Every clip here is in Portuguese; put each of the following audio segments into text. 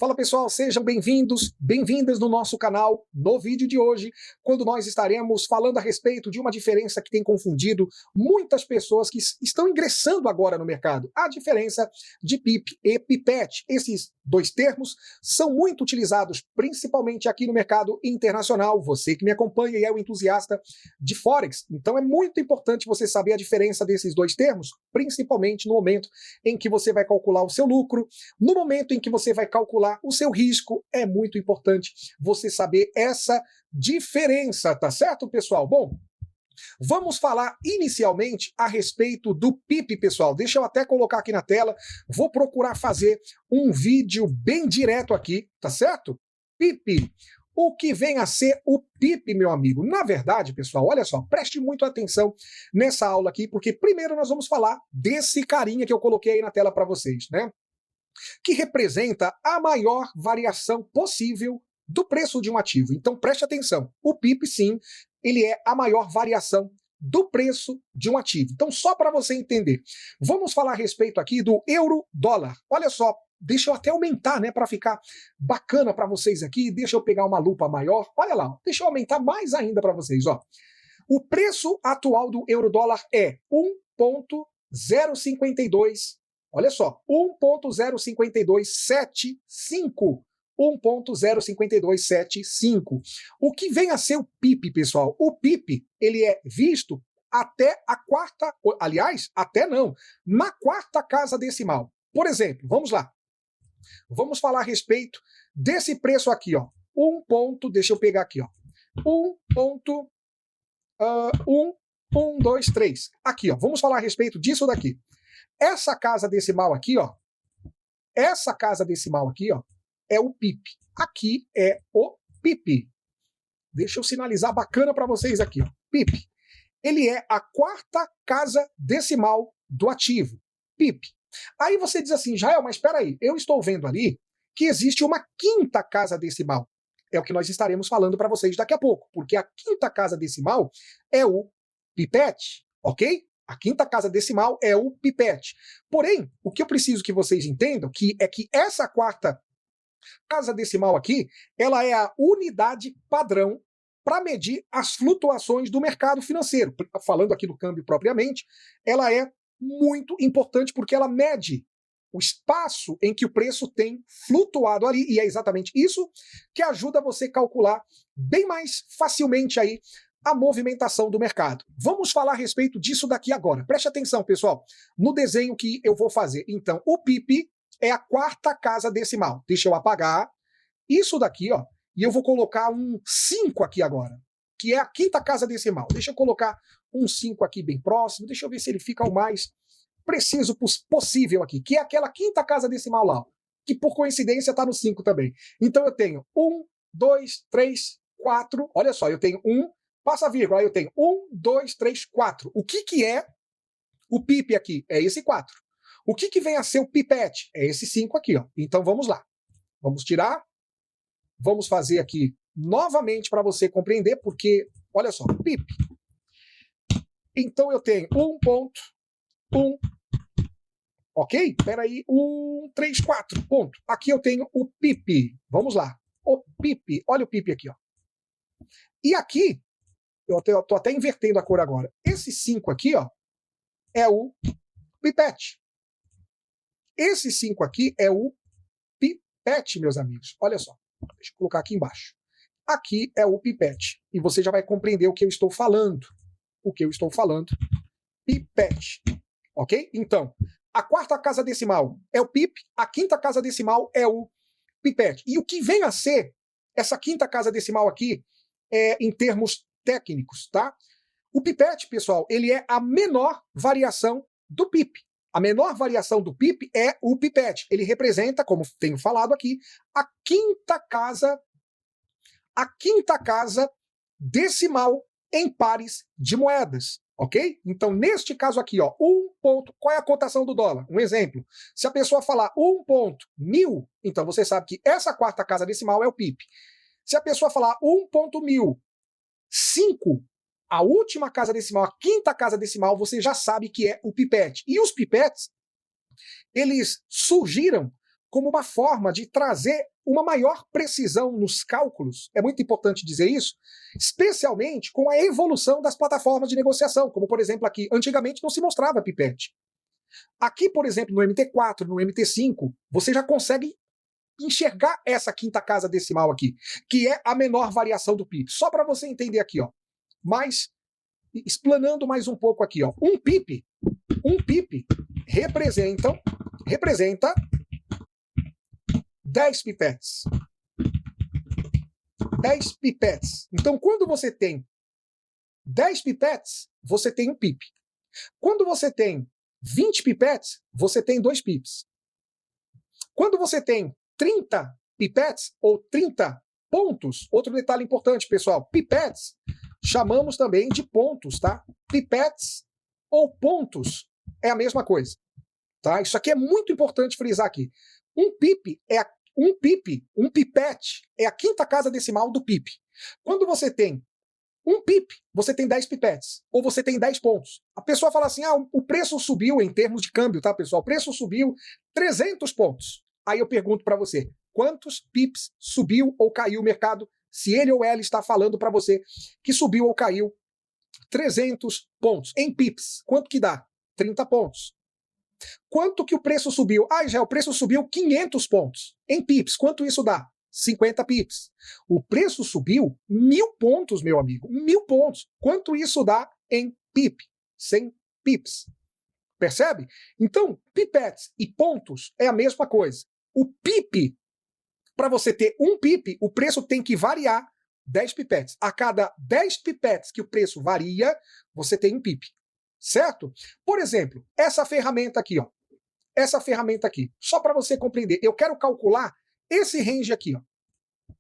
Fala pessoal, sejam bem-vindos, bem-vindas no nosso canal. No vídeo de hoje, quando nós estaremos falando a respeito de uma diferença que tem confundido muitas pessoas que estão ingressando agora no mercado, a diferença de PIP e PIPET. Esses dois termos são muito utilizados, principalmente aqui no mercado internacional. Você que me acompanha e é um entusiasta de Forex, então é muito importante você saber a diferença desses dois termos, principalmente no momento em que você vai calcular o seu lucro, no momento em que você vai calcular o seu risco. É muito importante você saber essa diferença, tá certo, pessoal? Bom, vamos falar inicialmente a respeito do PIP, pessoal. Deixa eu até colocar aqui na tela, vou procurar fazer um vídeo bem direto aqui, tá certo? PIP. O que vem a ser o PIP, meu amigo? Na verdade, pessoal, olha só, preste muito atenção nessa aula aqui, porque primeiro nós vamos falar desse carinha que eu coloquei aí na tela para vocês, né? Que representa a maior variação possível do preço de um ativo. Então preste atenção, o PIP sim, ele é a maior variação do preço de um ativo. Então só para você entender, vamos falar a respeito aqui do euro-dólar. Olha só, deixa eu até aumentar, né, para ficar bacana para vocês aqui, deixa eu pegar uma lupa maior, olha lá, deixa eu aumentar mais ainda para vocês, ó. O preço atual do euro-dólar é 1,052, olha só, 1,05275. 1,05275. O que vem a ser o PIP, pessoal? O PIP, ele é visto até a quarta, aliás, até não, na quarta casa decimal. Por exemplo, vamos lá. Vamos falar a respeito desse preço aqui, ó. Deixa eu pegar aqui, ó. 1,123. Aqui, ó. Vamos falar a respeito disso daqui. Essa casa decimal aqui, ó. Essa casa decimal aqui, ó, é o PIP. Aqui é o PIP. Deixa eu sinalizar bacana para vocês aqui, ó. PIP. Ele é a quarta casa decimal do ativo. PIP. Aí você diz assim, Jael, mas espera aí, eu estou vendo ali que existe uma quinta casa decimal. É o que nós estaremos falando para vocês daqui a pouco, porque a quinta casa decimal é o PIPET, ok? A quinta casa decimal é o PIPET. Porém, o que eu preciso que vocês entendam é que essa quarta casa decimal aqui, ela é a unidade padrão para medir as flutuações do mercado financeiro. Falando aqui do câmbio propriamente, ela é muito importante porque ela mede o espaço em que o preço tem flutuado ali, e é exatamente isso que ajuda você a calcular bem mais facilmente aí a movimentação do mercado. Vamos falar a respeito disso daqui agora. Preste atenção, pessoal, no desenho que eu vou fazer. Então, o PIP é a quarta casa decimal. Deixa eu apagar isso daqui, ó, e eu vou colocar um 5 aqui agora, que é a quinta casa decimal. Deixa eu colocar um 5 aqui bem próximo, deixa eu ver se ele fica o mais preciso possível aqui, que é aquela quinta casa decimal lá, que por coincidência está no 5 também. Então eu tenho 1, 2, 3, 4, olha só, eu tenho 1, passa a vírgula, aí eu tenho 1, 2, 3, 4. O que é o PIP aqui? É esse 4. O que vem a ser o PIPET? É esse 5 aqui, ó. Então vamos lá. Vamos tirar. Vamos fazer aqui novamente para você compreender, porque, olha só, PIP. Então eu tenho 1,1, ok? Espera aí, 1, 3, 4, ponto. Aqui eu tenho o PIP. Vamos lá. O PIP, olha o PIP aqui, ó. E aqui, eu estou até invertendo a cor agora. Esse 5 aqui, ó, é o PIPET. Esse 5 aqui é o PIPET, meus amigos. Olha só. Deixa eu colocar aqui embaixo. Aqui é o PIPET. E você já vai compreender o que eu estou falando. O que eu estou falando. PIPET. Ok? Então, a quarta casa decimal é o PIP, a quinta casa decimal é o PIPET. E o que vem a ser essa quinta casa decimal aqui, em termos técnicos, tá? O PIPET, pessoal, ele é a menor variação do PIP. A menor variação do PIP é o PIPET. Ele representa, como tenho falado aqui, a quinta casa decimal em pares de moedas, ok? Então, neste caso aqui, ó, qual é a cotação do dólar? Um exemplo. Se a pessoa falar 1,1000, então você sabe que essa quarta casa decimal é o PIP. Se a pessoa falar 1,1005, a última casa decimal, a quinta casa decimal, você já sabe que é o PIPET. E os PIPETs, eles surgiram como uma forma de trazer uma maior precisão nos cálculos, é muito importante dizer isso, especialmente com a evolução das plataformas de negociação, como por exemplo aqui, antigamente não se mostrava pipete. Aqui, por exemplo, no MT4, no MT5, você já consegue enxergar essa quinta casa decimal aqui, que é a menor variação do PIB. Só para você entender aqui, ó. Mas, explanando mais um pouco aqui, ó. Um PIB representa 10 pipetes. 10 pipetes. Então, quando você tem 10 pipetes, você tem um PIB. Quando você tem 20 pipetes, você tem 2 pips. Quando você tem 30 pipetes ou 30 pontos, outro detalhe importante, pessoal, pipetes chamamos também de pontos, tá? Pipetes ou pontos é a mesma coisa, tá? Isso aqui é muito importante frisar aqui. Um pipete é a quinta casa decimal do pip. Quando você tem um pip, você tem 10 pipetes, ou você tem 10 pontos. A pessoa fala assim, o preço subiu em termos de câmbio, tá, pessoal? O preço subiu 300 pontos. Aí eu pergunto para você, quantos pips subiu ou caiu o mercado, se ele ou ela está falando para você que subiu ou caiu 300 pontos. Em pips, quanto que dá? 30 pontos. Quanto que o preço subiu? O preço subiu 500 pontos. Em pips, quanto isso dá? 50 pips. O preço subiu 1000 pontos, meu amigo. 1000 pontos. Quanto isso dá em pip? 100 pips. Percebe? Então, pipetes e pontos é a mesma coisa. O pip, para você ter um pip, o preço tem que variar 10 pipetes. A cada 10 pipetes que o preço varia, você tem um pip. Certo? Por exemplo, essa ferramenta aqui, ó. Essa ferramenta aqui. Só para você compreender. Eu quero calcular esse range aqui, ó.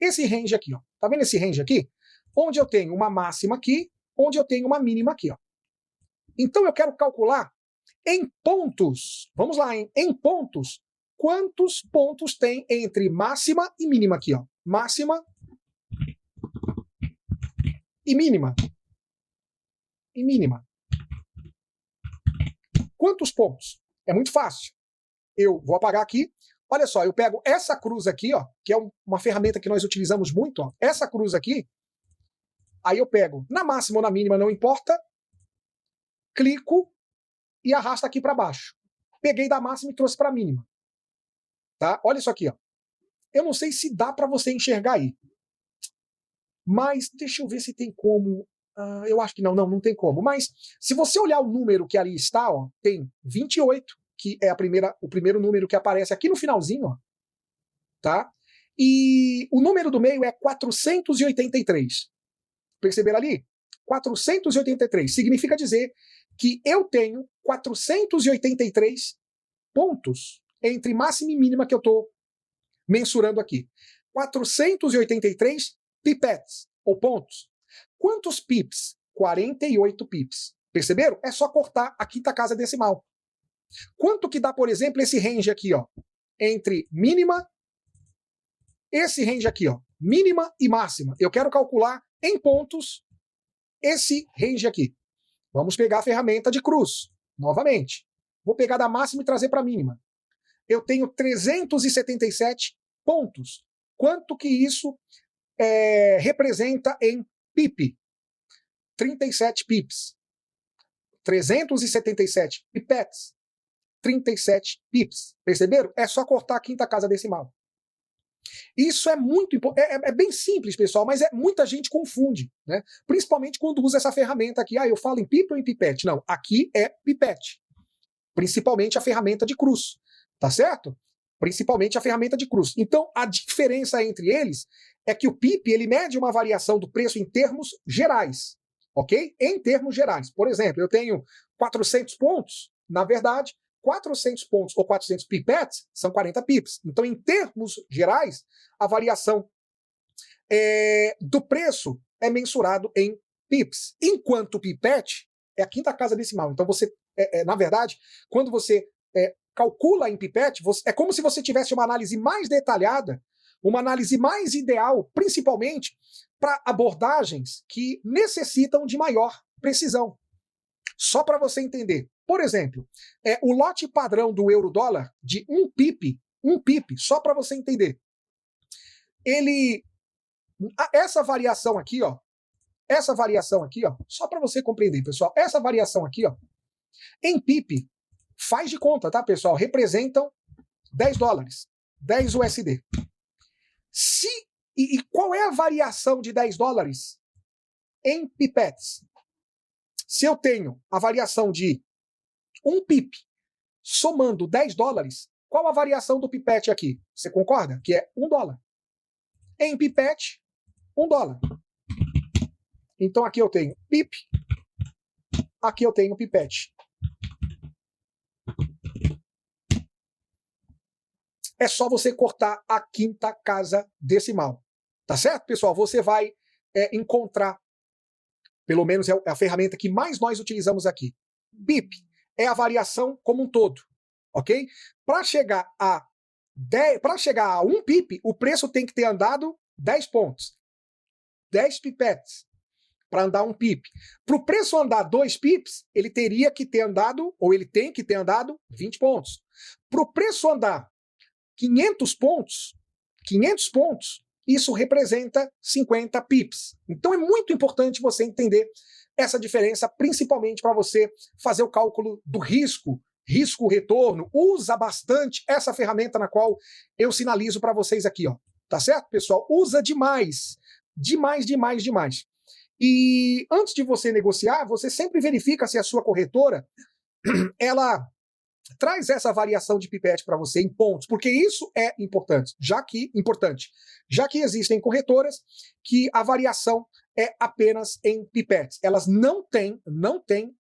Esse range aqui, ó. Tá vendo esse range aqui? Onde eu tenho uma máxima aqui, onde eu tenho uma mínima aqui, ó. Então eu quero calcular em pontos. Vamos lá, hein? Em pontos. Quantos pontos tem entre máxima e mínima aqui, ó? Máxima e mínima. E mínima. Quantos pontos? É muito fácil. Eu vou apagar aqui. Olha só, eu pego essa cruz aqui, ó, que é uma ferramenta que nós utilizamos muito, ó. Essa cruz aqui, aí eu pego na máxima ou na mínima, não importa, clico e arrasto aqui para baixo. Peguei da máxima e trouxe para a mínima. Tá? Olha isso aqui, ó. Eu não sei se dá para você enxergar aí. Mas deixa eu ver se tem como. Eu acho que não tem como. Mas se você olhar o número que ali está, ó, tem 28, que é o primeiro número que aparece aqui no finalzinho, ó, tá? E o número do meio é 483. Perceberam ali? 483 significa dizer que eu tenho 483 pontos entre máxima e mínima que eu estou mensurando aqui. 483 pipetes, ou pontos. Quantos pips? 48 pips. Perceberam? É só cortar a quinta casa decimal. Quanto que dá, por exemplo, esse range aqui, ó, entre mínima, esse range aqui, ó, mínima e máxima. Eu quero calcular em pontos esse range aqui. Vamos pegar a ferramenta de cruz, novamente. Vou pegar da máxima e trazer para a mínima. Eu tenho 377 pontos. Quanto que isso representa em pip? 37 pips. 377 pipetes. 37 pips. Perceberam? É só cortar a quinta casa decimal. Isso é muito importante. É bem simples, pessoal, mas muita gente confunde, né? Principalmente quando usa essa ferramenta aqui. Eu falo em pip ou em pipete? Não, aqui é pipete. Principalmente a ferramenta de cruz. Tá certo? Principalmente a ferramenta de cruz. Então, a diferença entre eles é que o PIP, ele mede uma variação do preço em termos gerais, ok? Em termos gerais. Por exemplo, eu tenho 400 pontos, na verdade, 400 pontos ou 400 pipetes são 40 pips. Então, em termos gerais, a variação do preço é mensurado em pips. Enquanto o pipete é a quinta casa decimal. Então, você, na verdade, quando você calcula em pipete, é como se você tivesse uma análise mais detalhada, uma análise mais ideal, principalmente para abordagens que necessitam de maior precisão. Só para você entender. Por exemplo, o lote padrão do euro-dólar de 1 pip Um pip, só para você entender. Essa variação aqui, ó, só para você compreender, pessoal, essa variação aqui, ó, em pip, faz de conta, tá, pessoal? Representam 10 dólares, 10 USD. E qual é a variação de 10 dólares em pipettes? Se eu tenho a variação de um pip somando 10 dólares, qual a variação do pipette aqui? Você concorda? Que é 1 dólar. Em pipette, 1 dólar. Então aqui eu tenho pip, aqui eu tenho pipette. É só você cortar a quinta casa decimal. Tá certo, pessoal? Você vai encontrar, pelo menos é a ferramenta que mais nós utilizamos aqui. Pip é a variação como um todo, ok? Para chegar a 1 pip, o preço tem que ter andado 10 pontos. 10 pipettes para andar 1 pip. Para o preço andar 2 pips, ele teria que ter andado, ou ele tem que ter andado 20 pontos. Para o preço andar 500 pontos, isso representa 50 pips. Então é muito importante você entender essa diferença, principalmente para você fazer o cálculo do risco-retorno. Usa bastante essa ferramenta na qual eu sinalizo para vocês aqui, ó. Tá certo, pessoal? Usa demais. Demais. E antes de você negociar, você sempre verifica se a sua corretora ela traz essa variação de pipette para você em pontos, porque isso é importante, já que existem corretoras que a variação é apenas em pipettes. Elas não têm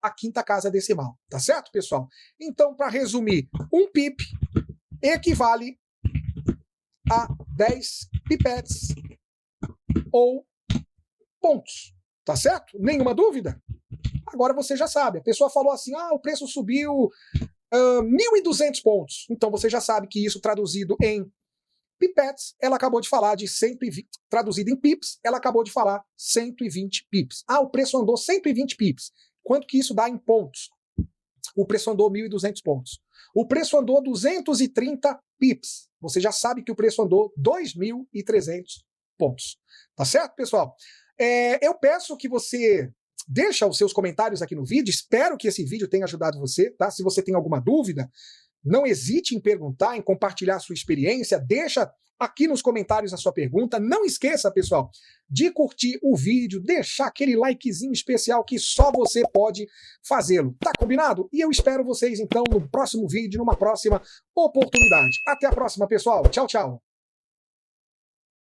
a quinta casa decimal, tá certo, pessoal? Então, para resumir, 1 pip equivale a 10 pipettes ou pontos, tá certo? Nenhuma dúvida? Agora você já sabe, a pessoa falou assim, o preço subiu 1.200 pontos. Então você já sabe que isso traduzido em pipettes, ela acabou de falar de 120, traduzido em pips, ela acabou de falar 120 pips. O preço andou 120 pips. Quanto que isso dá em pontos? O preço andou 1.200 pontos. O preço andou 230 pips. Você já sabe que o preço andou 2.300 pontos. Tá certo, pessoal? Eu peço que você deixa os seus comentários aqui no vídeo, espero que esse vídeo tenha ajudado você, tá? Se você tem alguma dúvida, não hesite em perguntar, em compartilhar a sua experiência, deixa aqui nos comentários a sua pergunta. Não esqueça, pessoal, de curtir o vídeo, deixar aquele likezinho especial que só você pode fazê-lo. Tá combinado? E eu espero vocês, então, no próximo vídeo, numa próxima oportunidade. Até a próxima, pessoal. Tchau, tchau.